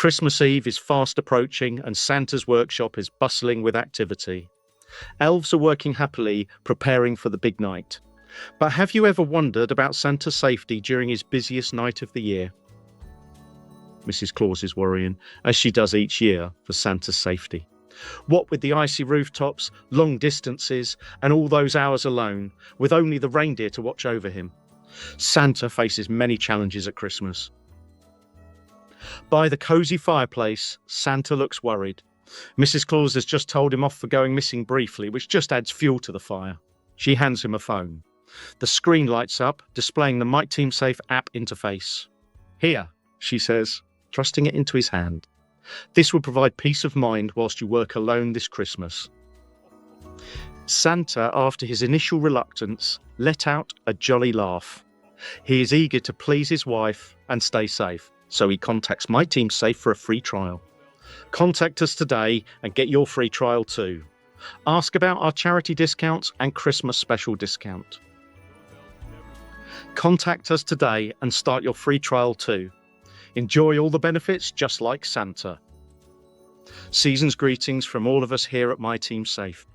Christmas Eve is fast approaching and Santa's workshop is bustling with activity. Elves are working happily, preparing for the big night. But have you ever wondered about Santa's safety during his busiest night of the year? Mrs. Claus is worrying, as she does each year, for Santa's safety. What with the icy rooftops, long distances, and all those hours alone, with only the reindeer to watch over him? Santa faces many challenges at Christmas. By the cosy fireplace, Santa looks worried. Mrs. Claus has just told him off for going missing briefly, which just adds fuel to the fire. She hands him a phone. The screen lights up, displaying the MyTeamSafe app interface. "Here," she says, thrusting it into his hand. "This will provide peace of mind whilst you work alone this Christmas." Santa, after his initial reluctance, let out a jolly laugh. He is eager to please his wife and stay safe, so he contacts MyTeamSafe for a free trial. Contact us today and get your free trial too. Ask about our charity discounts and Christmas special discount. Contact us today and start your free trial too. Enjoy all the benefits just like Santa. Season's greetings from all of us here at MyTeamSafe.